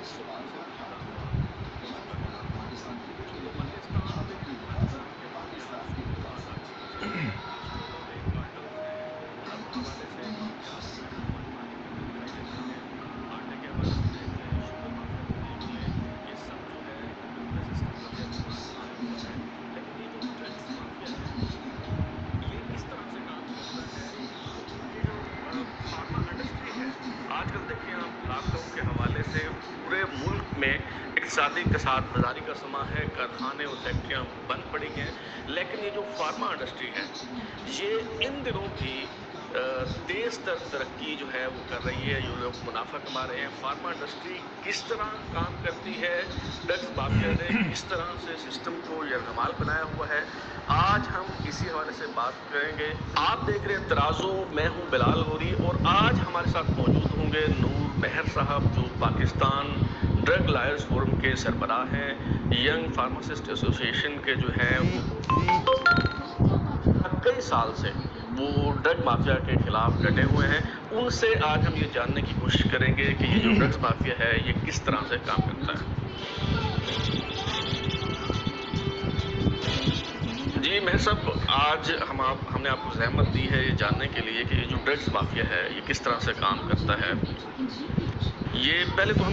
آج کل دیکھیں آپ لاک ڈاؤن کے حوالے سے پورے ملک میں اقتصادی کساد بازاری کا سما ہے، کارخانے اور فیکٹریاں بند پڑی ہیں، لیکن یہ جو فارما انڈسٹری ہے یہ ان دنوں بھی تیز تر ترقی جو ہے وہ کر رہی ہے، یہ لوگ منافع کما رہے ہیں۔ فارما انڈسٹری کس طرح کام کرتی ہے، ڈرگز مافیا نے کس طرح سے سسٹم کو یرغمال بنایا ہوا ہے، آج ہم اسی حوالے سے بات کریں گے۔ آپ دیکھ رہے ہیں ترازو، میں ہوں بلال غوری، اور آج ہمارے ساتھ موجود ہوں گے نور مہر صاحب جو پاکستان ڈرگ لائرز فورم کے سربراہ ہیں، ینگ فارماسسٹ ایسوسی ایشن کے جو ہیں کئی سال سے وہ ڈرگ مافیا کے خلاف ڈٹے ہوئے ہیں۔ ان سے آج ہم یہ جاننے کی کوشش کریں گے کہ یہ جو ڈرگز مافیا ہے یہ کس طرح سے کام کرتا ہے۔ جی مہر صاحب، آج ہم نے آپ کو زحمت دی ہے یہ جاننے کے لیے کہ یہ جو ڈرگز مافیا ہے یہ کس طرح سے کام کرتا ہے۔ یہ پہلے تو ہم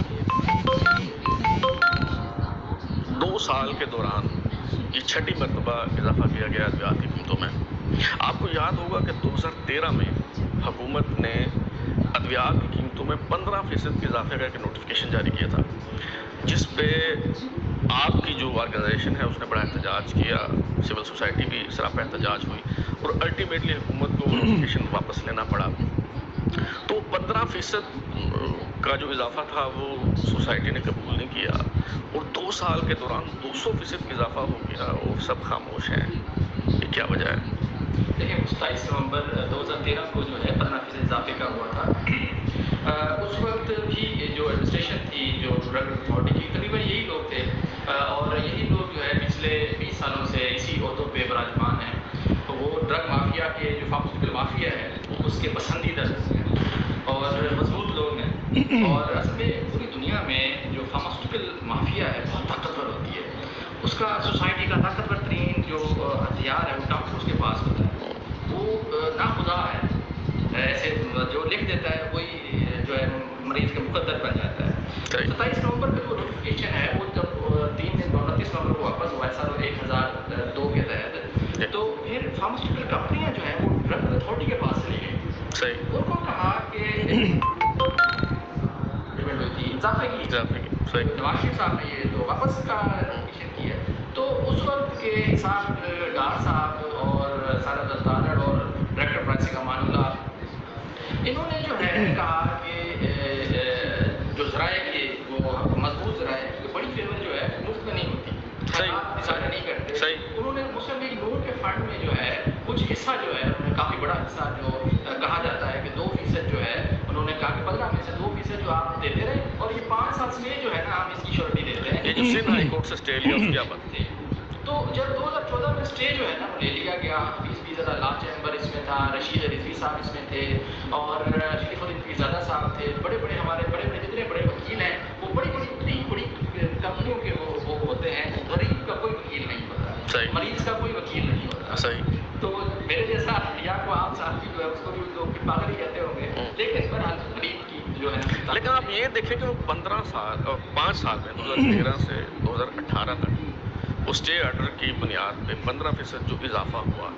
2 سال کے دوران یہ 6ٹی مرتبہ اضافہ کیا گیا ادویات کی قیمتوں میں۔ آپ کو یاد ہوگا کہ 2013 میں حکومت نے ادویات کی قیمتوں میں 15% کے اضافے کا ایک نوٹیفیکیشن جاری کیا تھا، جس پہ آپ کی جو آرگنائزیشن ہے اس نے بڑا احتجاج کیا، سول سوسائٹی بھی سراپا احتجاج ہوئی، اور الٹیمیٹلی حکومت کو وہ نوٹیفیکیشن واپس لینا پڑا۔ تو 15% کا جو اضافہ تھا وہ سوسائٹی نے قبول نہیں کیا، اور 2 سال کے دوران 200% کا اضافہ ہو گیا اور سب خاموش ہیں۔ یہ کیا وجہ ہے؟ دیکھیں 27 نومبر 2013 کو جو ہے 15% اضافے کا ہوا تھا۔ اس وقت بھی جو ایڈمنسٹریشن تھی جو ڈرگ اتھارٹی کی، تقریباً یہی لوگ تھے، اور یہی لوگ جو ہے پچھلے 20 سالوں سے اسی عہدوں پہ براجمان ہیں۔ وہ ڈرگ مافیا کے جو فارماسیوٹیکل مافیا ہے اس کے پسندیدہ لوگ ہیں اور مضبوط لوگ ہیں، اور اصل میں پوری دنیا میں جو فارماسیوٹیکل مافیا ہے بہت طاقتور ہوتی ہے۔ اس کا سوسائٹی کا طاقتور ترین جو ہتھیار ہے وہ ڈاکٹرز کے پاس ہوتا ہے، وہ ناخدا ہے، ایسے جو لکھ دیتا ہے وہی جو ہے مریض کا مقدر بن جاتا ہے۔ 27 نومبر کا جو نوٹیفیکیشن ہے وہ جب 29 نومبر کو واپس ہوا ہے سال 1002 کے تحت، تو پھر فارماسیوٹیکل کمپنیاں جو ہیں وہ ڈرگ اتھارٹی کے پاس چلی گئیں، ان کو کہا کہ اضافے کی نواز شریف صاحب نے یہ تو واپس کا نوٹیفیکیشن کیا، تو اس وقت کے حساب ڈار صاحب اور سارا دستانر اور ڈائریکٹر پرائسنگ امان اللہ، انہوں نے جو ہے کہا کہ جو ذرائع کے وہ مضبوط ذرائع بڑی فیور جو ہے مفت میں نہیں ہوتی، آپ اضافہ نہیں کرتے۔ انہوں نے مسلم لیگ نور کے فنڈ میں جو ہے کچھ حصہ جو ہے انہوں نے کافی بڑا حصہ جو کہا جاتا ہے کہ 2% جو ہے انہوں نے کہا کہ 15 میں سے 2% جو آپ دیتے رہے، اور یہ 5 سال سے جو ہے نا ہم اس کی شورٹی دیتے ہیں۔ یہ جو سندھ ہائی کورٹ سے اسٹے لیا اس کی کیا بات ہے؟ تو جب 2014 میں اسٹے جو ہے نا وہ لے لیا گیا، حفیظ پیرزادہ لا چیمبر اس میں تھا، رشید رضوی صاحب اس میں تھے، اور شریف الدین پیرزادہ صاحب تھے، بڑے بڑے ہمارے بڑے بڑے جتنے بڑے وکیل ہیں وہ بڑی بڑی کمپنیوں کے وہ ہوتے ہیں، غریب کا کوئی وکیل نہیں ہوتا، مریض کا کوئی وکیل نہیں ہوتا۔ تو میرے جیسا یا کو عام صاحب جو ہے اس کو بھی لوگ پاگل ہی کہتے ہوں گے، لیکن بہرحال غریب کی جو ہے۔ لیکن آپ یہ دیکھیں کہ وہ 15 سال اور 5 سال میں 2013 سے 2018 تک اسٹے آرڈر کی بنیاد پہ 15% جو اضافہ ہوا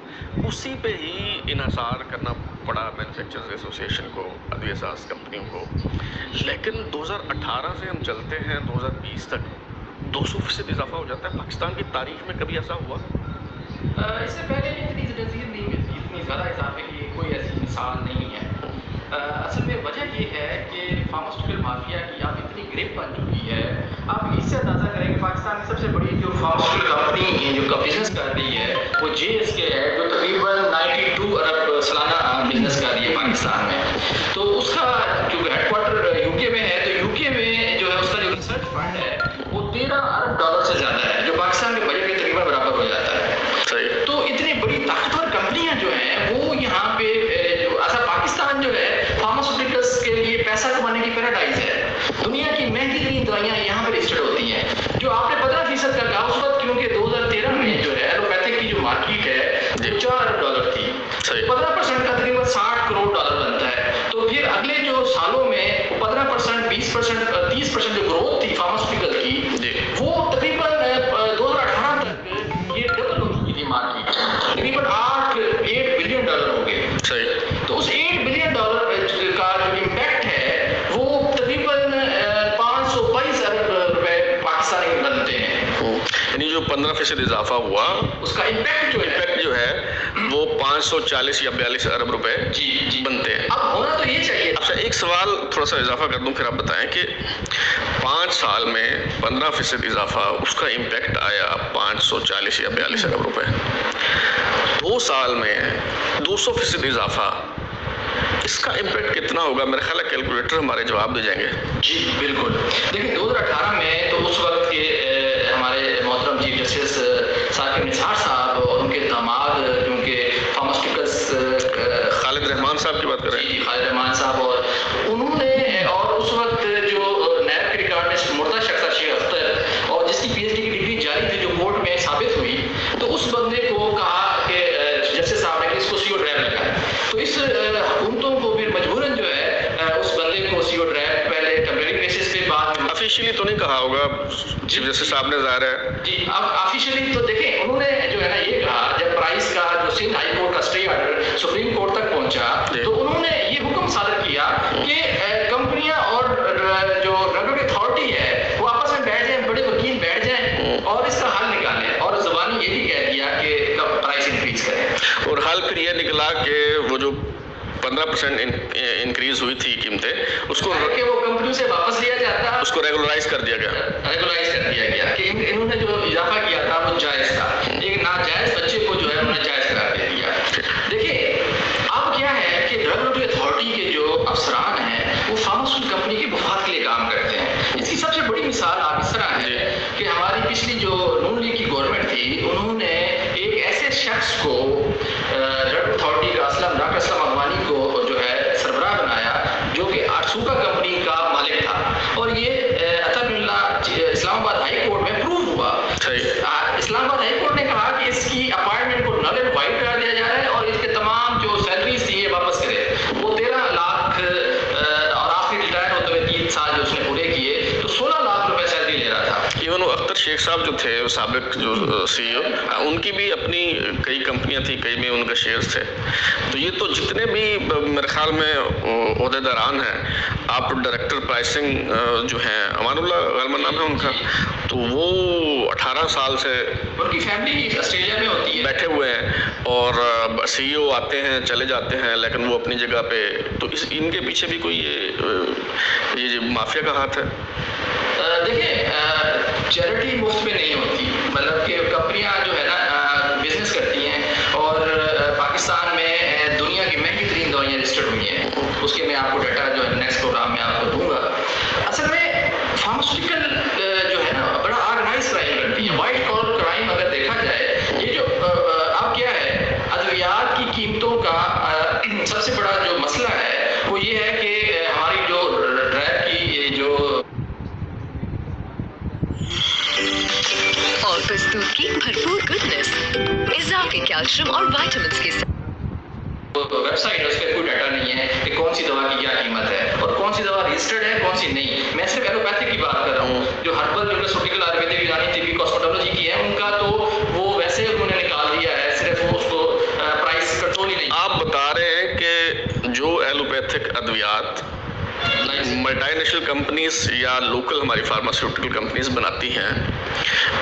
اسی پہ ہی انحصار کرنا پڑا مینوفیکچررز ایسوسی ایشن کو، ادویہ ساز کمپنیوں کو۔ لیکن 2018 سے ہم چلتے ہیں 2020 تک 200% اضافہ ہو جاتا ہے۔ پاکستان کی تاریخ میں کبھی ایسا ہوا؟ اس سے پہلے اتنی نظیر نہیں ملتی، اتنی زیادہ اضافے کی کوئی ایسی مثال نہیں ہے۔ اصل میں وجہ یہ ہے کہ فارماسیوٹیکل مافیا کی اب اتنی گرپ بن چکی ہے۔ آپ اس سے اندازہ کریں کہ پاکستان کی سب سے بڑی جو فارماسیوٹیکل کمپنی جو بزنس کر رہی ہے وہ JSK ہے، جو تقریباً 92 ارب سالانہ بزنس کر رہی ہے پاکستان میں۔ تو اس کا جو ہیڈ کوارٹر UK میں ہے، تو UK میں جو ہے اس کا جو ریسرچ فنڈ ہے وہ 13 ارب ڈالر سے زیادہ ہے، جو پاکستان کے بجٹ کے تقریباً برابر ہو جاتا ہے۔ تو اتنی بڑی طاقتور کمپنیاں جو ہیں وہ یہاں پہ پاکستان جو ہے فارماسیوٹیکلس کے لیے پیسہ کمانے کی پیراڈائز ہے۔ دنیا کی مہنگی ترین دوائیاں 30% جو گروتھ تھی فارماسیوٹیکل کی وہ تقریباً 2018 تک یہ ڈبل ہو چکی تھی مارکیٹ، تقریباً $8 بلین ہو گئے. تو اس $8 بلین کا جو امپیکٹ ہے وہ تقریباً 522 ارب روپے پاکستانی بنتے ہیں. یعنی جو 15% اضافہ ہوا اس کا امپیکٹ جو ہے وہ 540 یا 42 ارب روپے بنتے ہیں. اب ہونا تو یہ چاہیے. اچھا ایک سوال تھوڑا سا اضافہ کر دوں، پھر آپ بتائیں کہ 5 سال میں 15% اضافہ اس کا امپیکٹ آیا 540 یا 42 ارب روپے. 2 سال میں 200% اضافہ، اس کا امپیکٹ کتنا ہوگا؟ میرا خیال ہے کیلکولیٹر ہمارے جواب دے جائیں گے. جی بالکل. دیکھیں 2018 میں تو اس وقت کے ہمارے محترم چیف جسٹس ثاقب نثار صاحب اور ان کے داماد جو ان کے فارماسیوٹیکلس خالد رحمان صاحب کی بات کر رہے ہیں. جی خالد رحمان صاحب، اور انہوں نے اور اس وقت جو نیب کے ریکارڈسٹ مردہ شخص شیخ اختر اور جس کی پی ایچ ڈی کی ڈگری جاری تھی جو کورٹ میں ثابت ہوئی، تو اس بندے کو کہا کہ جسٹس صاحب نے اس کو سی او ڈرائیو لگایا. تو اس حکومتوں کو پھر مجبوراً جو ہے اس بندے کو سی او ڈرائیو پہلے ٹیمپریری بیسس پہ بعد میں آفیشیلی تو نہیں کہا ہوگا چیف جسٹس صاحب نے، ظاہر ہے. جی اب آفیشیلی تو دیکھیں انہوں نے جو ہے نا یہ کہا، جب پرائس کا جو سندھ ہائی کورٹ کا اسٹے آرڈر سپریم کورٹ تک پہنچا تو انہوں نے یہ حکم صادر کیا کہ کمپنیاں اور جو ریگولیٹری اتھارٹی ہے وہ آپس میں بیٹھ جائیں، بڑے وکیل بیٹھ جائیں اور اس کا حل نکالیں، اور زبانی یہ بھی کہہ دیا کہ پرائس انکریز کریں. اور حل پھر یہ نکلا کہ وہ جو 15% انکریز ہوئی تھی قیمتیں، اس کو کہ وہ کمپنیوں سے واپس لیا جاتا، اس کو ریگولرائز کر دیا گیا کہ انہوں نے جو اضافہ کیا تھا وہ جائز تھا. ایک ناجائز بچے کو جو ہے انہوں نے جائز قرار دے دیا. دیکھیے اب کیا ہے کہ ریگولیٹری اتھارٹی کے جو افسران ہیں وہ فارماسیوٹیکل کمپنی کے مفاد کے لیے کام کرتے ہیں. اس کی سب سے بڑی مثال آپ اس طرح ہے کہ ہماری پچھلی جو نون لیگ کی گورنمنٹ تھی، انہوں نے ایک ایسے شخص کو ریگولیٹری اتھارٹی کا ڈاکٹر اسلم اغوانی کو جو ہے سربراہ بنایا، جو کہ آرسوکا کمپنی کا مالک تھا، اور یہ اطہر اللہ اسلام آباد ہائی کورٹ میں پروو ہوا. اسلام آباد ہائی کورٹ نے کہا کہ اس کی اپائنٹمنٹ کو نل اینڈ وائڈ کرا دیا جا رہا ہے اور اس کے تمام جو سیلریز تھی یہ واپس کرے. وہ 13 لاکھ اور آخری ریٹائر ہوتے ہوئے 3 سال جو اس نے پورے کیے تو 16 لاکھ روپے سیلری لے رہا تھا. ایون وہ اختر شیخ صاحب جو تھے سابق جو سی ای او، ان کی بھی اپنی کئی کمپنیاں تھیں، کئی میں ان کے شیئرز تھے. تو یہ تو جتنے بھی میرے خیال میں عہدے داران ہیں، آپ ڈائریکٹر پرائسنگ جو ہیں امان اللہ غالباً نام ہے ان کا، تو وہ 18 سال سے ان کی فیملی آسٹریلیا میں ہوتی ہے، بیٹھے ہوئے ہیں، اور سی ای او آتے ہیں چلے جاتے ہیں لیکن وہ اپنی جگہ پہ. تو ان کے پیچھے بھی کوئی یہ مافیا کا ہاتھ ہے؟ دیکھیں چیریٹی مفت میں نہیں ہوتی، مطلب کہ کمپنیاں جو ہے نا بزنس کرتی ہیں، اور پاکستان میں دنیا کی مہنگی ترین دوائیاں رجسٹرڈ ہوئی ہیں. اس کے میں آپ کو ڈیٹا جو ہے نیکسٹ پروگرام میں آپ کو دوں گا. اصل میں فارماسیوٹیکل جو ہے نا بڑا آرگنائز کرائم کرتی ہے. وائٹ کالر کرائم اگر دیکھا جائے، یہ جو اب کیا ہے ادویات کی قیمتوں کا سب سے بڑا جو مسئلہ ہے وہ یہ ہے کہ ہماری جو ریپ کی جو اور پرستوت کی بھرپور گڈنس، اضافی کیلشیم اور وائٹامنس کے ساتھ ویب سائٹ ہے، اس پہ کوئی ڈیٹا نہیں ہے کہ کون سی دوا کی کیا قیمت ہے اور کون سی دوا رجسٹرڈ ہے کون سی نہیں. میں صرف ایلوپیتھک کی بات کر رہا ہوں. جو ہربل نیوٹراسیوٹیکل آیورویدک یونانی طبی کاسمیٹولوجی کی ہے ان کا تو وہ ویسے انہوں نے نکال دیا ہے، صرف وہ اس کو پرائس کنٹرول ہی نہیں. آپ بتا رہے ہیں کہ جو ایلوپیتھک ادویات ملٹی نیشنل کمپنیز یا لوکل ہماری فارماسیوٹیکل کمپنیز بناتی ہیں،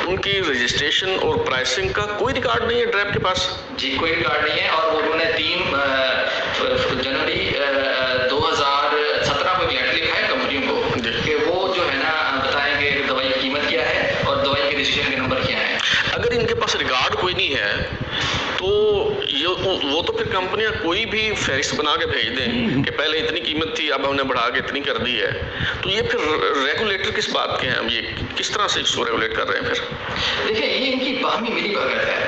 ان کی رجسٹریشن اور پرائسنگ کا کوئی ریکارڈ نہیں ہے ڈریپ کے پاس؟ جی کوئی ریکارڈ نہیں ہے. اور انہوں نے 3 جنوری 2017 کو ایک لیٹر لکھا ہے کمپنیوں کو کہ وہ جو ہے نا بتائیں کہ دوائی کی قیمت کیا ہے اور دوائی کے رجسٹریشن کے نمبر کیا ہے. اگر ان کے پاس ریکارڈ کوئی نہیں ہے تو وہ تو پھر کمپنیاں کوئی بھی فہرست بنا کے بھیج دیں کہ پہلے اتنی قیمت تھی اب ہم نے بڑھا کے اتنی کر دی ہے. تو یہ پھر ریگولیٹر کس بات کے ہیں؟ ہم یہ کس طرح سے اس کو ریگولیٹ کر رہے ہیں؟ پھر دیکھیں یہ ان کی باہمی ملی بھگت ہے.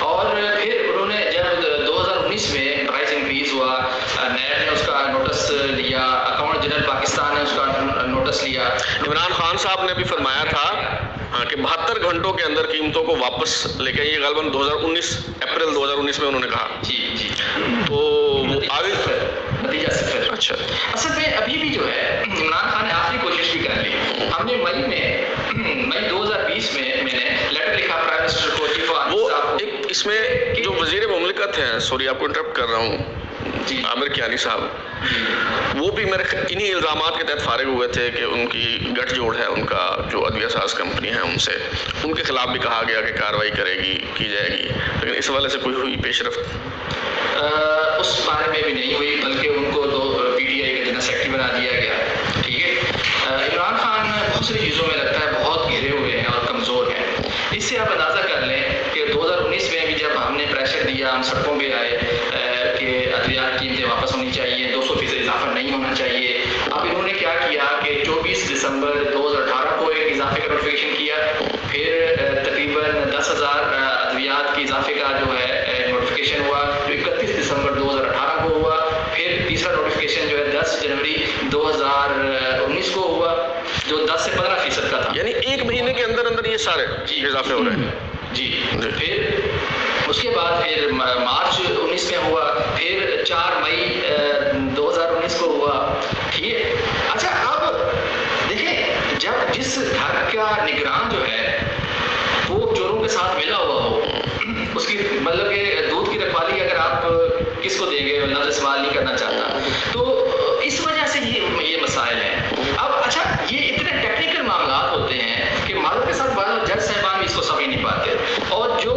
اور پھر انہوں نے جب 2019 میں پرائس انکریز ہوا، نیب نے اس کا نوٹس لیا، اکاؤنٹ جنرل پاکستان نے اس کا نوٹس لیا. عمران خان صاحب نے بھی فرمایا تھا کہ 72 گھنٹوں کے اندر قیمتوں کو واپس لے کے، یہ غالباً اپریل 2019 میں انہوں نے کہا. جی تو وہ آگے نتیجہ صفر. اچھا اصل میں ابھی بھی جو ہے عمران خان نے ہم نے مئی 2020 میں میں نے لیٹر لکھا پرائم منسٹر کو، چیف وہ ایک اس میں جو وزیر مملکت ہیں، سوری آپ کو انٹرپٹ کر رہا ہوں، عامر کیانی صاحب، وہ بھی میرے انہی الزامات کے تحت فارغ ہوئے تھے کہ ان کی گٹھ جوڑ ہے، ان کا جو ادویہ ساز کمپنی ہے ان سے، ان کے خلاف بھی کہا گیا کہ کارروائی کی جائے گی، لیکن اس حوالے سے کوئی ہوئی پیش رفت؟ اس بارے میں بھی نہیں ہوئی، بلکہ ان کو تو پی ٹی آئی کا جنرل سیکرٹری بنا دیا گیا. ٹھیک ہے. عمران خان بہت ساری چیزوں میں لگتا ہے بہت گھرے ہوئے ہیں اور کمزور ہیں. اس سے آپ اندازہ کر لیں کہ 2019 میں بھی جب ہم نے پریشر دیا، ہم سڑکوں پہ آئے کہ ادویات کی قیمتیں واپس ہونی چاہیے، 200% اضافہ نہیں ہونا چاہیے. اب انہوں نے کیا کیا کہ 24 دسمبر 2018 کو ایک اضافے کا نوٹیفیکیشن کیا، پھر تقریباً 10,000 ادویات کے اضافے کا جو ہے نوٹیفیکیشن ہوا جو 31 دسمبر 2018 کو ہوا. پھر تیسرا نوٹیفیکیشن جو ہے 10 جنوری 2019 کو ہوا جو 10 سے 15% کا تھا. یعنی ایک مہینے کے اندر اندر یہ سارے اضافے ہو رہے ہیں. جی. پھر اس کے بعد پھر مارچ 19 میں ہوا، پھر 4 مئی 2019 کو ہوا. ٹھیک ہے. اچھا اب دیکھیں، جب جس گھر کا نگران جو ہے وہ چوروں کے ساتھ ملا ہوا ہو، اس کی مطلب کہ دودھ کی رکھوالی اگر آپ کس کو دیں گے، لفظ سوال نہیں کرنا چاہتا، تو اس وجہ سے یہ مسائل ہیں. اب اچھا یہ اتنے ٹیکنیکل معاملات ہوتے ہیں کہ معذرت کے ساتھ بعض جج صاحبان بھی اس کو سمجھ نہیں پاتے، اور جو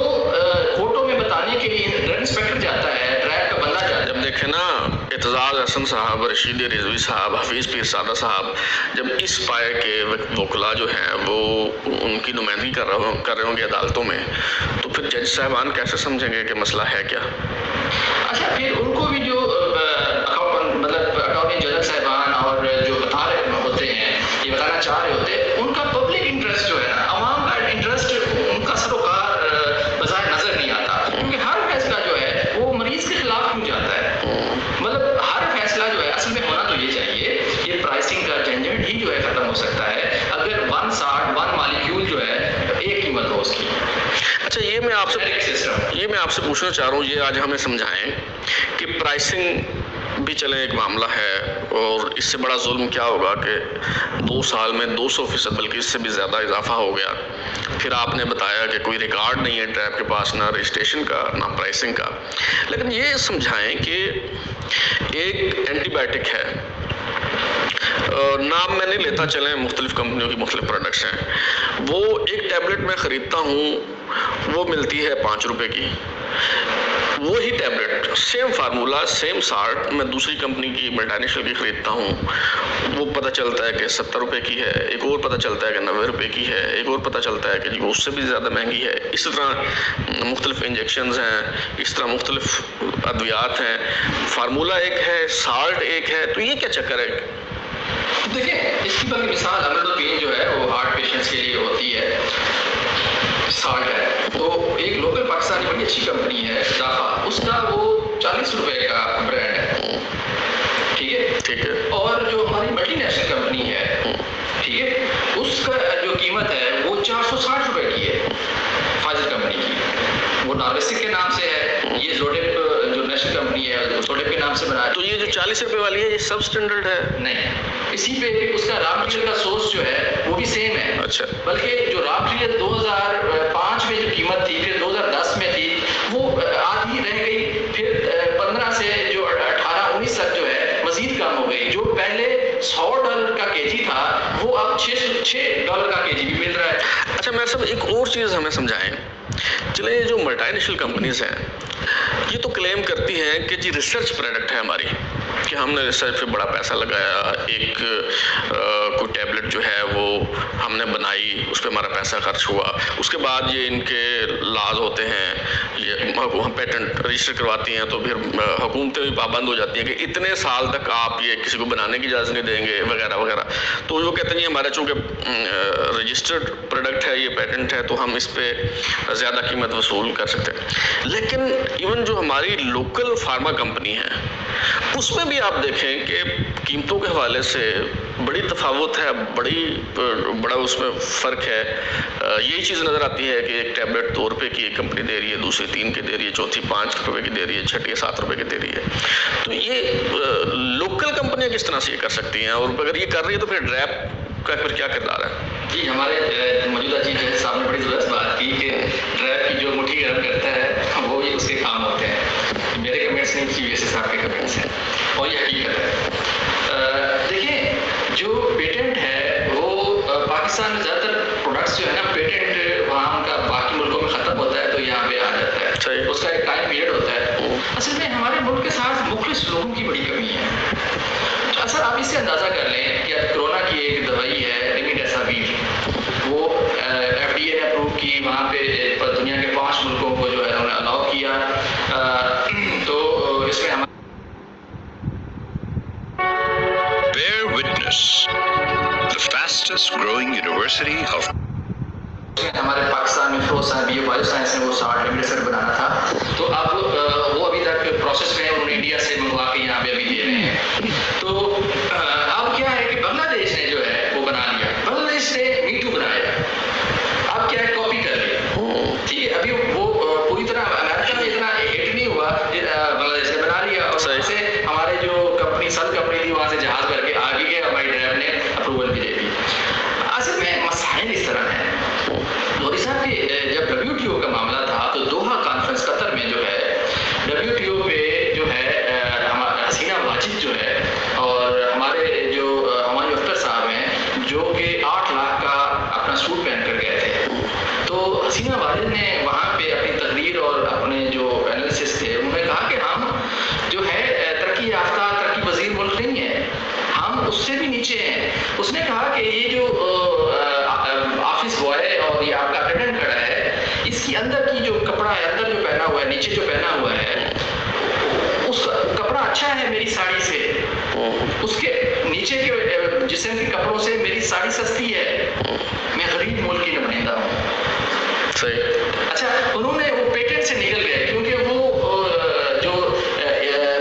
کورٹوں میں بتانے کے لیے ڈرگ انسپیکٹر جاتا ہے، ٹریک کا بندہ جاتا ہے. جب دیکھیں نا اعتزاز احسن صاحب، رشید رضوی صاحب، حفیظ پیر سادہ صاحب، جب اس پائے کے وکلا جو ہیں وہ ان کی نمائندگی کر رہے ہوں گے عدالتوں میں، تو پھر جج صاحبان کیسے سمجھیں گے کہ مسئلہ ہے کیا؟ اچھا پھر ان کو بھی جو مطلب اٹارنی جنرل صاحبان اور جو بتا رہے ہوتے ہیں، یہ بتانا چاہ رہے ہوتے ہیں، ان کا پبلک انٹرسٹ جو ہے نا، عوام کا انٹرسٹ ان کا سروکار بظاہر نظر نہیں آتا، کیونکہ ہر فیصلہ جو ہے وہ مریض کے خلاف کیوں جاتا ہے. مطلب ہر فیصلہ جو ہے اصل میں ہونا تو یہ چاہیے، یہ پرائسنگ کا جھنجھٹ ہی جو ہے ختم ہو سکتا ہے اگر 1 مالیکیول جو ہے ایک قیمت ہو اس کی. اچھا یہ میں آپ سے پوچھنا چاہ رہا ہوں، یہ آج ہمیں سمجھائیں کہ پرائسنگ بھی چلیں ایک معاملہ ہے، اور اس سے بڑا ظلم کیا ہوگا کہ 2 سال میں 200% بلکہ اس سے بھی زیادہ اضافہ ہو گیا. پھر آپ نے بتایا کہ کوئی ریکارڈ نہیں ہے ٹریپ کے پاس، نہ رجسٹریشن کا نہ پرائسنگ کا. لیکن یہ سمجھائیں کہ ایک اینٹی بائیوٹک ہے، نام میں نہیں لیتا، چلیں مختلف کمپنیوں کی مختلف پروڈکٹس ہیں، وہ ایک ٹیبلٹ میں خریدتا ہوں، وہ ملتی ہے 5 روپے کی. وہی tablet same formula same sort میں دوسری کمپنی کی ملٹی نیشنل کی خریدتا ہوں، وہ پتہ چلتا ہے کہ 70 روپے کی ہے، ایک اور پتہ چلتا ہے کہ 90 روپے کی ہے، ایک اور پتہ چلتا ہے کہ جی وہ اس سے بھی زیادہ مہنگی ہے. اس طرح مختلف انجیکشنز ہیں، اس طرح مختلف ادویات ہیں، فارمولا ایک ہے، سالٹ ایک ہے، تو یہ کیا چکر ہے؟ دیکھیں اس کی بڑی مثال املوپین جو ہے وہ ہارٹ پیشنٹس کے لیے ہوتی ہے، سالٹ ہے، تو ایک لوکل پاکستانی بڑی اچھی کمپنی ہے دافع، اس کا وہ 40 روپے کا برانڈ ہے. ٹھیک ہے. اور جو ہماری ملٹی نیشنل کمپنی ہے، ٹھیک ہے، اس کا جو قیمت ہے وہ 460 روپے کی ہے. فائزر کمپنی کی، وہ نارسک کے نام سے ہے، یہ زوڈیپ جو نیشنل کمپنی ہے زوڈیپ کے نام سے بنا ہے. تو یہ جو 40 روپے والی ہے یہ سب سٹینڈرڈ ہے؟ نہیں، اسی پہ اس کا را مٹیریل کا سورس جو ہے وہ بھی سیم ہے. اچھا. بلکہ جو را مٹیریل 2005 میں جو قیمت تھی، پھر 2010 میں تھی، وہ آدھی رہ گئی، پھر 15 سے جو 18-19 تک جو ہے مزید کم ہو گئی. جو پہلے $100 کا کے جی تھا وہ اب $6 کا کے جی بھی مل رہا ہے. اچھا میں سب ایک اور چیز ہمیں سمجھائیں، چلیں یہ جو ملٹی نیشنل کمپنیز ہیں یہ تو کلیم کرتی ہیں کہ جی ریسرچ پروڈکٹ ہے ہماری، کہ ہم نے ریسرچ پہ بڑا پیسہ لگایا، ایک کوئی ٹیبلٹ جو ہے وہ ہم نے بنائی، اس پہ ہمارا پیسہ خرچ ہوا، اس کے بعد یہ ان کے لاز ہوتے ہیں، یہ ہم پیٹنٹ رجسٹر کرواتی ہیں تو پھر حکومتیں بھی پابند ہو جاتی ہیں کہ اتنے سال تک آپ یہ کسی کو بنانے کی اجازت نہیں دیں گے وغیرہ وغیرہ. تو وہ کہتے ہیں یہ ہمارا چونکہ رجسٹرڈ پروڈکٹ ہے، یہ پیٹنٹ ہے، تو ہم اس پہ زیادہ قیمت وصول کر سکتے ہیں. لیکن ایون جو ہماری لوکل فارما کمپنی ہے اس میں بھی آپ دیکھیں کہ قیمتوں کے حوالے سے بڑی تفاوت ہے، بڑا اس میں فرق ہے. یہی چیز نظر آتی ہے کہ ایک ٹیبلٹ 2 روپے کی ایک کمپنی دے رہی ہے، دوسری 3 کے دے رہی ہے، چوتھی 5 روپے کی دے رہی ہے، چھٹی 7 روپے کی دے رہی ہے. تو یہ لوکل کمپنیاں کس طرح سے یہ کر سکتی ہیں؟ اور اگر یہ کر رہی ہے تو پھر ڈریپ کا پھر کیا کردار ہے؟ جی ہمارے موجودہ چیف جسٹس صاحب نے بڑی زبردست بات کی کہ ڈرائیور کی جو مٹھی گرم کرتا ہے وہ اس کے کام ہوتے ہیں. میرے کمنٹس نہیں، چیف جسٹس صاحب کے کمنٹس ہیں اور یہ حقیقت ہے. دیکھیں جو پیٹنٹ ہے وہ پاکستان میں زیادہ تر پروڈکٹس جو ہے نا پیٹنٹ وہاں کا باقی ملکوں میں ختم ہوتا ہے تو یہاں پہ آ جاتا ہے. اس کا ایک ٹائم پیریڈ ہوتا ہے. اصل میں ہمارے ملک کے ساتھ مخلص لوگوں کی بڑی کمی ہے. اصل آپ اس سے اندازہ کر لیں کہ اب کورونا کی ایک دوائی ہے ریمڈیسیویر، وہ ایف ڈی اے نے اپروو کی، وہاں پہ دنیا کے 5 ملکوں کو جو ہے انہوں نے الاؤ کیا. تو اس میں Bear Witness, the fastest growing university of ہمارے پاکستان میں فروز science B A bio science نے وہ 60 ریمڈیسیویر بنانا تھا، تو اب وہ ابھی تک پروسیس میں انہوں نے انڈیا سے منگوا کے یہاں پہ ابھی دے رہے ہیں. تو اب کیا ہے کہ بنگلہ دیش نے جو ہے وہ بنا لیا، بنگلہ دیش نے میٹو بنایا، اب کیا ہے کاپی کر لیا. ٹھیک ہے، ابھی وہ پوری طرح امریکہ میں اتنا ہٹ نہیں ہوا، بنگلہ دیش نے بنا لیا اور وہاں سے ہمارے جو کمپنی سب کمپنی تھی وہاں سے جہاز کر کے آگے گئے، ہماری ڈرائیور نے اپروول بھی دے دی. اصل میں مسائل اس طرح ہیں. مودی صاحب کے جب WTO کا معاملہ تھا تو دوحہ کانفرنس قطر میں جو ہے WTO پہ جو ہے حسینہ واجد جو ہے اور ہمارے جو ہمایوں اختر صاحب ہیں جو کہ 8 لاکھ کا اپنا سوٹ پہن کر گئے تھے. تو حسینہ واجد نے وہاں پہ اپنی تقریر اور اپنے جو انالیسس تھے انہوں نے کہا کہ ہم جو ہے ترقی یافتہ ترقی پذیر ملک نہیں ہے، ہم اس سے بھی نیچے ہیں. اس نے کہا کہ یہ جو آفس بوائے اور یہ آپ کا اٹینڈنٹ کھڑا ہے، اس کی اندر کی جو کپڑا ہے، اندر جو پہنا ہوا ہے، نیچے جو پہنا ہوا ہے، اس کپڑا اچھا ہے میری ساڑی سے، اس کے نیچے کے جسم کے کپڑوں سے میری ساڑی سستی ہے، میں غریب ملک کی نمائندہ ہوں. اچھا انہوں نے وہ پیٹنٹ سے نکل گئے کیونکہ وہ جو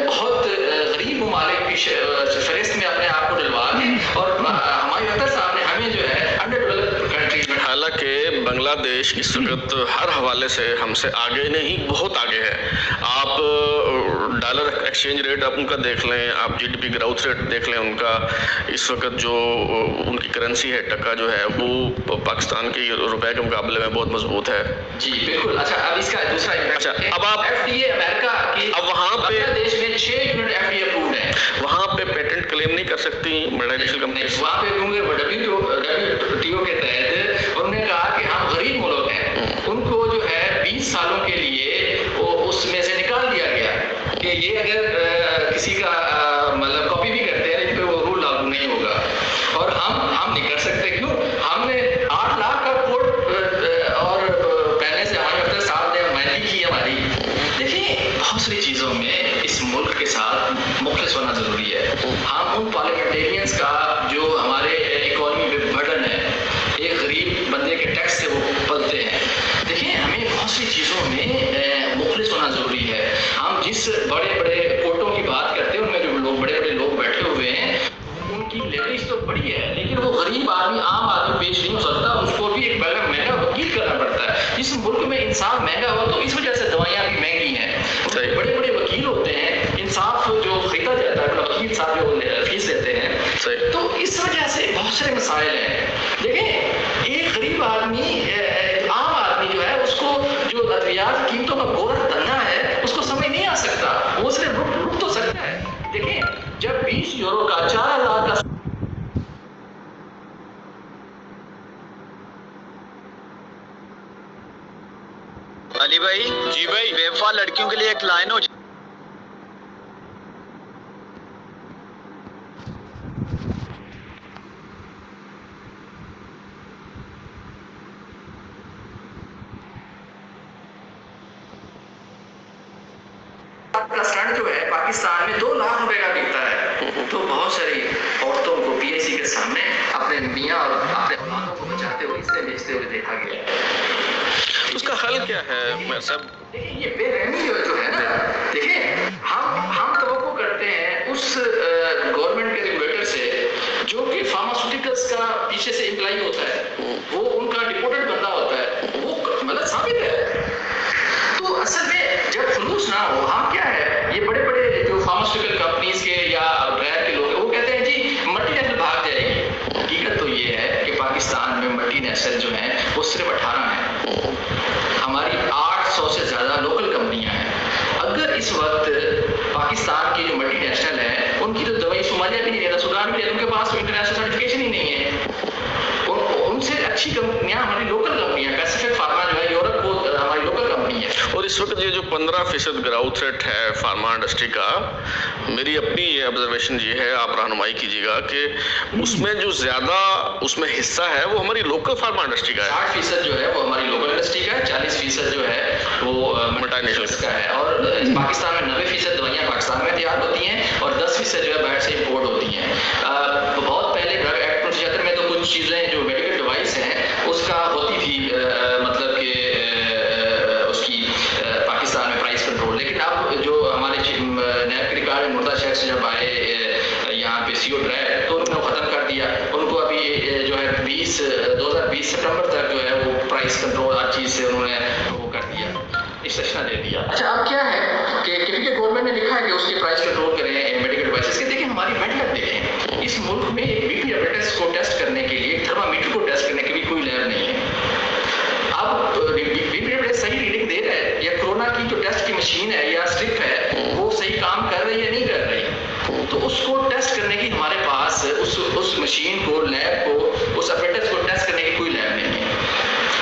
بہت غریب ممالک کی فہرست میں اپنے آپ کو ڈلوا دیں اور ہمایوں اختر صاحب نے ہمیں جو ہے انڈر ڈیولپڈ کنٹری. حالانکہ بنگلہ دیش اس وقت ہر حوالے سے ہم سے آگے نہیں، بہت آگے ہے. آپ ڈالر ایکسچینج ریٹ آپ ان کا دیکھ لیں، آپ G D P growth rate دیکھ لیں ان کا. اس وقت جو ان کی کرنسی ہے ٹکا جو ہے وہ پاکستان کی روپے کے مقابلے میں بہت مضبوط ہے. جی بالکل. اچھا اب اس کا دوسرا اچھا اب آپ ایف ڈی اے امریکہ کی، اب وہاں پہ بنگلہ دیش میں 6 unit F D A approved ہیں، وہاں پہ پیٹنٹ کلیم نہیں کر سکتی ملٹی نیشنل کمپنیز وہاں پہ کیونکہ WTO کے تحت انہوں نے کہا کہ ہم غریب ملک ہیں، ان کو جو ہے 20 سالوں کے لیے اس میں سے نکال دیا گیا کہ یہ اگر کسی کا مطلب کاپی بھی کرتے ہیں ان پہ وہ رول لاگو نہیں ہوگا. اور ہم نہیں کر سکتے، کیوں؟ ہم نے 8 لاکھ کا کوٹ اور پہلے سے ہمارے اختر صاحب نے نمائندگی کی ہماری. دیکھیں بہت ساری چیزوں میں اس ملک کے ساتھ مخلص ہونا ضروری ہے. ہم ان پارلیمنٹیرینس کا جو ہمارے اکانومی پہ برڈن ہے، ایک غریب بندے کے ٹیکس سے وہ پلتے ہیں. دیکھیں ہمیں بہت سی چیزوں میں مخلص ہونا ضروری ہے. ہم جس بڑے بڑے کوٹوں کی بات کرتے ہیں ان میں جو لوگ بڑے بڑے لوگ بیٹھے ہوئے ہیں ان کی لیوریج تو بڑی ہے، لیکن وہ غریب آدمی عام آدمی پیش نہیں ہو سکتا، اس کو بھی ایک مہنگا وکیل کرنا پڑتا ہے. جس ملک میں انصاف مہنگا ہو تو اس وجہ سے دوائیاں بھی مہنگی ہیں. بڑے بڑے وکیل ہوتے ہیں، انصاف جو خریدا جاتا ہے وکیل صاحب جو فیس لیتے ہیں، تو اس وجہ سے بہت سارے مسائل ہیں. دیکھیں ایک غریب آدمی عام آدمی جو ہے اس کو جو ادویات قیمتوں کا گورکھ دھندا ہے اس کو سمجھ نہیں آ سکتا، وہ صرف رک تو سکتا ہے. دیکھیں جب 20 یورو کا 4,000 کا علی بھائی، جی بھائی، ویفا لڑکیوں کے لیے ایک لائن ہو پلسٹنٹ جو ہے پاکستان میں 2 لاکھ روپے کا بکتا ہے. تو بہت ساری عورتوں کو PIC کے سامنے اپنے میاں اور اپنے اولادوں کو بچاتے ہوئے اس سے بیچتے ہوئے دیکھا گیا. اس کا حل کیا ہے میں سب؟ دیکھیں یہ بے رحمی جو ہے نا، دیکھیں ہم توقع کرتے ہیں اس گورنمنٹ کے ریگولیٹر سے جو کہ فارماسیوٹیکلس کا پیچھے سے امپلائی ہوتا ہے، وہ ان کا ڈپورٹڈ بندہ ہوتا ہے، وہ مطلب ثابت ہے. تو اصل میں جب خلوص نہ ہو، ہم کیا ہے یہ بڑے بڑے جو فارماسیوٹیکل کمپنیز کے یا غیر کے لوگ ہیں وہ کہتے ہیں جی ملٹی نیشنل بھاگ جائے گی. حقیقت تو یہ ہے وہ صرف 18 ہیں. ہماری 800 سے زیادہ لوکل کمپنیاں ہیں. اگر اس وقت پاکستان کی جو ملٹی نیشنل ہیں ان کی تو دوائی صومالیہ بھی نہیں لیتا, سوڈان بھی لیتا, ان کے پاس انٹرنیشنل سرٹیفکیشن ہی نہیں ہے. ان سے اچھی کمپنیاں ہماری لوکل کمپنیاں, پیسیفک فارما جو ہے یورپ وہ ہماری لوکل کمپنی ہے. اور اس وقت یہ جو 15% گراؤتھ ریٹ ہے فارما انڈسٹری کا, میری اپنی یہ آبزرویشن یہ ہے, آپ رہنمائی کیجیے گا کہ اس میں جو زیادہ اس میں حصہ ہے وہ ہماری لوکل فارما انڈسٹری کا ہے. 60% جو ہے وہ ہماری لوکل انڈسٹری کا ہے, 40% جو ہے وہ ملٹی نیشنل کا ہے. اور پاکستان میں 90% دوائیاں پاکستان میں تیار ہوتی ہیں اور 10% جو ہے باہر سے امپورٹ ہوتی ہیں. بہت پہلے ڈرگ ایکٹ 1976 میں تو کچھ چیزیں جو میڈیکل ڈیوائس ہیں اس کا ہوتی تھی, مطلب کہ اس کی پاکستان میں پرائز کنٹرول. لیکن اب جو ہمارے نیب کے ریکارڈ میں مردہ شخص جب آئے یہاں پہ سی او ڈرائیو تو انہوں نے ختم کر دیا. ان کو ابھی جو ہے 2020 سپٹمبر تک جو ہے وہ پرائز کنٹرول ہر چیز سے انہوں نے وہ کر دیا, ایکسٹینشن دے دیا. اچھا اب کیا ہے کہ گورنمنٹ نے لکھا ہے کہ اس کی پرائز کنٹرول کریں میڈیکل ڈیوائسز کے. دیکھیں ہماری میڈیکل دیکھیں, اس ملک میں ایک بی پی ایپریٹس کو ٹیسٹ کرنے کے لیے, تھرما میٹر کو ٹیسٹ کرنے کے لیے کوئی لیب نہیں ہے. اب بی پی ایپریٹس صحیح ریڈنگ دے رہا ہے, یا کرونا کی جو ٹیسٹ کی مشین ہے یا اسٹرپ ہے وہ صحیح کام کر رہی ہے یا نہیں کر رہی, تو اس کو ٹیسٹ کرنے کی ہمارے پاس اس مشین کو, لیب کو, اس ایپریٹس کو ٹیسٹ کرنے کی کوئی لیب نہیں ہے.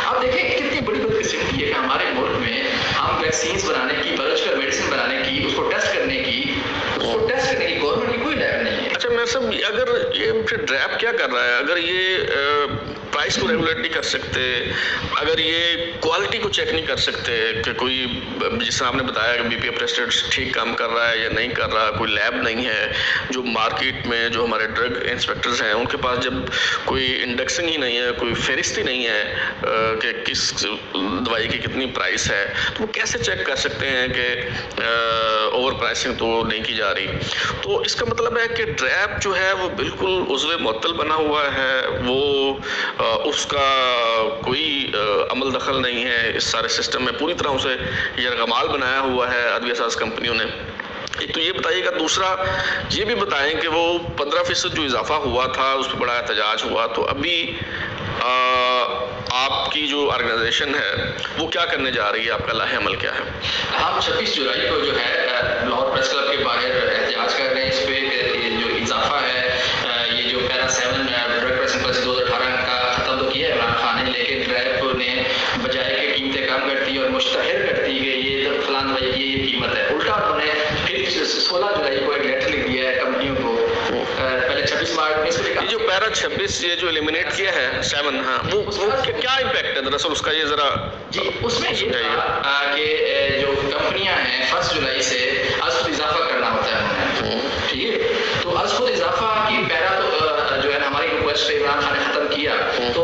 اب دیکھیں کتنی بڑی بدقسمتی ہے کہ ہمارے ملک میں ہم ویکسینز بنانے کی, بایولوجیکل میڈیسن بنانے کی, اس کو ٹیسٹ کرنے کی گورنمنٹ کی کوئی لیب نہیں ہے. اچھا میں سب اگر یہ پھر ڈریپ کیا کر رہا ہے, اگر یہ پرائس کو ریگولیٹ نہیں کر سکتے, اگر یہ کوالٹی کو چیک نہیں کر سکتے کہ کوئی, جس طرح آپ نے بتایا کہ بی پی ایپریٹس ٹھیک کام کر رہا ہے یا نہیں کر رہا, کوئی لیب نہیں ہے, جو مارکیٹ میں جو ہمارے ڈرگ انسپیکٹرز ہیں ان کے پاس جب کوئی انڈیکسنگ ہی نہیں ہے, کوئی فہرست ہی نہیں ہے کہ کس دوائی کی کتنی پرائس ہے, تو وہ کیسے چیک کر سکتے ہیں کہ اوور پرائسنگ تو نہیں کی جا رہی. تو اس کا مطلب ہے کہ ڈریپ جو ہے وہ بالکل عضو معطل بنا ہوا ہے, وہ اس کا کوئی عمل دخل نہیں ہے اس سارے سسٹم میں, پوری طرح اسے یرغمال بنایا ہوا ہے ادویہ ساز کمپنیوں نے. ایک تو یہ بتائیے گا, دوسرا یہ بھی بتائیں کہ وہ 15% جو اضافہ ہوا تھا اس پہ بڑا احتجاج ہوا, تو ابھی آپ کی جو آرگنائزیشن ہے وہ کیا کرنے جا رہی ہے, آپ کا لاہ عمل کیا ہے؟ ہم 26 جولائی کو جو ہے لاہور پریس کلب کے باہر احتجاج کر رہے ہیں. اس پہ جو اضافہ ہے, یہ جو پیرا 7 ڈرگ پرائسنگ پالیسی 2018 کا ختم تو کیا ہے عمران خان نے, لیکن ڈریپ نے بجائے کہ قیمتیں کم کرتی اور مشتہر کرتی کہ یہ فلاں دوائی کی یہ قیمت ہے, الٹا انہوں نے پھر 16 جولائی کو ایک لیٹر لکھ دیا ہے کمپنیوں کو. پہلے 26 مارچ میں اس کو لکھا, یہ جو پیرا 26 یہ جو ایلیمنیٹ کیا ہے 7, ہاں وہ کیا امپیکٹ ہے دراصل اس کا, یہ ذرا جی اس میں یہ تھا کہ جو کمپنیاں ہیں 1 جولائی سے از خود اضافہ کرنا ہوتا ہے انہوں نے, ٹھیک ہے. تو از خود اضافہ کی پیرا تو جو ہے ہماری ریکویسٹ پہ عمران خان نے ختم کیا, تو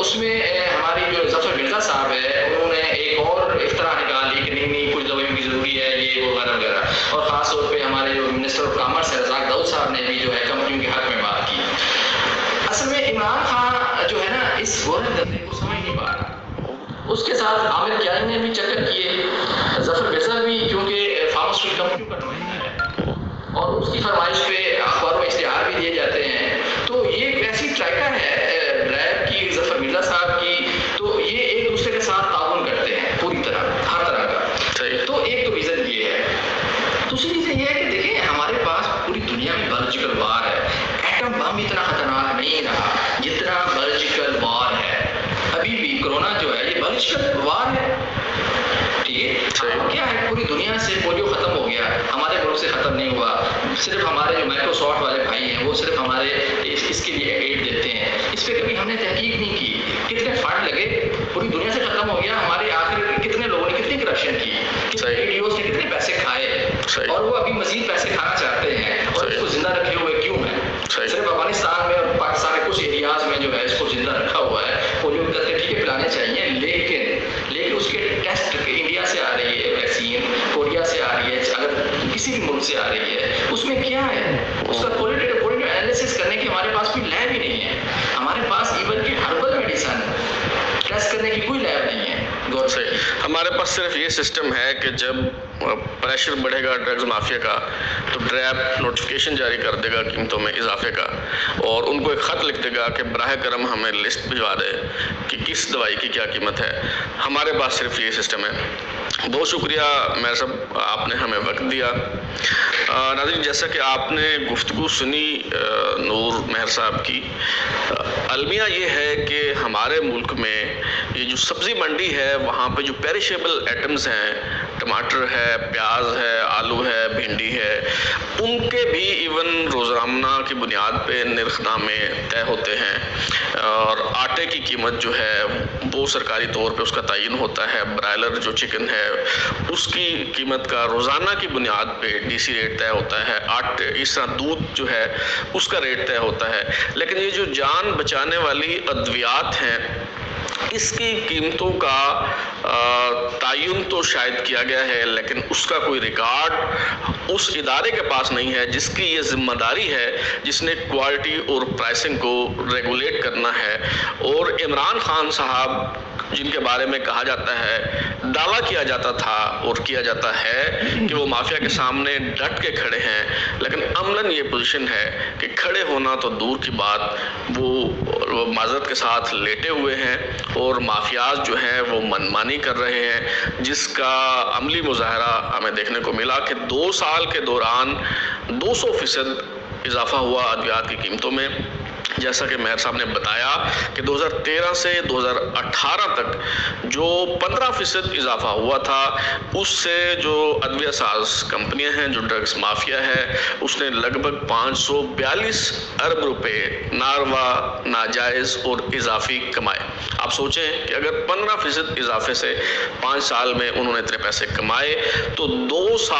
اس میں ہماری جو ظفر مرزا صاحب ہے انہوں نے ایک اور اختراع نکالی کہ نہیں کچھ دوائیوں کی ضروری ہے یہ وغیرہ وغیرہ. اور خاص طور پہ ہمارے جو منسٹر آف کامرس ہے رزاق داؤد صاحب نے بھی جو ہے کمپنیوں کے حق میں بات کی. اصل میں عمران خان جو ہے نا اس گورنمنٹ دھندے کو سمجھ نہیں پا رہا. اس کے ساتھ عامر کیانی نے بھی چکر کیے, ظفر مرزا بھی کیونکہ فارماسیوٹیکل کمپنیوں کا نمائندہ ہے اور اس کی فرمائش پہ اخباروں میں اشتہار بھی دیے جاتے ہیں. تو یہ ایک ایسی ٹرائکر ہے ڈرائیو کی, ظفر مرزا صاحب کی, تو یہ ایک دوسرے کے ساتھ تعاون کرتے ہیں پوری طرح ہر طرح کا. تو ایک تو ریزن یہ ہے. دوسری چیز یہ ہے کہ دیکھیں ہمارے پاس پوری دنیا میں بایولوجیکل وار ہے. ایٹم بم اتنا خطرناک نہیں رہا جتنا بایولوجیکل وار ہے. ابھی بھی کرونا جو ہے یہ بایولوجیکل وار ہے, ٹھیک ہے. کیا ہے پوری دنیا سے پولیو ختم ہو گیا, ہمارے ملک سے ختم نہیں ہوا. صرف ہمارے جو مائکروسافٹ والے بھائی ہیں وہ صرف ہمارے اس کے لیے ایڈ دیتے ہیں. اس پہ کبھی ہم نے تحقیق نہیں کی کتنے فنڈ لگے, پوری دنیا سے ختم ہو گیا. ہمارے آخر کتنے لوگوں نے کتنی کرپشن کی, کتنے ویڈیوز نے کتنے پیسے کھائے, اور وہ ابھی مزید پیسے کھانا چاہتے ہیں, اور اس کو زندہ رکھے ہوئے کیوں ہیں. صرف افغانستان میں اور پاکستان کے کچھ ایریاز میں جو ہے اس کو زندہ رکھا ہوا ہے. پولیو کے قطرے ٹھیک ہے پلانے چاہیے, لیکن اس کے ٹیسٹ انڈیا سے آ رہی ہے ویکسین, کوریا سے آ رہی ہے, اگر کسی بھی ملک سے آ رہی ہے اس میں کیا ہے, اس کا کوالٹیٹیو انالیسس کرنے کی ہمارے پاس کوئی لیب ہی نہیں ہے. ہمارے پاس ایون کہ ہربل میڈیسن ٹیسٹ کرنے کی کوئی لیب نہیں ہے. ہمارے پاس پاس صرف یہ سسٹم ہے کہ جب پریشر بڑھے گا ڈرگز مافیا کا تو ڈریب نوٹیفیکیشن جاری کر دے گا قیمتوں میں اضافے کا، اور ان کو ایک خط لکھ دے گا کہ براہ کرم ہمیں لسٹ بھجوا دے کہ کس دوائی کی کیا قیمت ہے۔ ہمارے پاس صرف یہ سسٹم ہے۔ بہت شکریہ میر صاحب، آپ نے ہمیں وقت دیا۔ ناظرین، جیسا کہ آپ نے گفتگو سنی نور مہر صاحب کی، المیہ یہ ہے کہ ہمارے ملک میں یہ جو سبزی منڈی ہے وہاں پہ جو پیریشیبل آئٹمز ہیں، ٹماٹر ہے، پیاز ہے، آلو ہے، بھنڈی ہے، ان کے بھی ایون روزانہ کی بنیاد پہ نرخ نامے طے ہوتے ہیں، اور آٹے کی قیمت جو ہے وہ سرکاری طور پہ اس کا تعین ہوتا ہے۔ برائلر جو چکن ہے اس کی قیمت کا روزانہ کی بنیاد پہ ڈی سی ریٹ طے ہوتا ہے۔ آٹے اس طرح دودھ جو ہے اس کا ریٹ طے ہوتا ہے۔ لیکن یہ جو جان بچانے والی ادویات ہیں اس کی قیمتوں کا تعین تو شاید کیا گیا ہے، لیکن اس کا کوئی ریکارڈ اس ادارے کے پاس نہیں ہے جس کی یہ ذمہ داری ہے، جس نے کوالٹی اور پرائسنگ کو ریگولیٹ کرنا ہے۔ اور عمران خان صاحب جن کے بارے میں کہا جاتا ہے، دعویٰ کیا جاتا تھا اور کیا جاتا ہے کہ وہ مافیا کے سامنے ڈٹ کے کھڑے ہیں، لیکن عملاً یہ پوزیشن ہے کہ کھڑے ہونا تو دور کی بات، وہ معذرت کے ساتھ لیٹے ہوئے ہیں اور مافیاز جو ہیں وہ منمانی کر رہے ہیں، جس کا عملی مظاہرہ ہمیں دیکھنے کو ملا کہ 2 سال کے دوران 200% اضافہ ہوا ادویات کی قیمتوں میں۔ جیسا کہ مہر صاحب نے بتایا کہ 2013 سے 2018 تک جو 15% اضافہ ہوا تھا، اس سے جو ادویہ ساز کمپنیاں ہیں، جو ڈرگز مافیا ہے، اس نے لگ بھگ 542 ارب روپے ناروا، ناجائز اور اضافی کمائے۔ آپ سوچیں کہ اگر 15% اضافے سے 5 سال میں انہوں نے اتنے پیسے کمائے تو 2 سال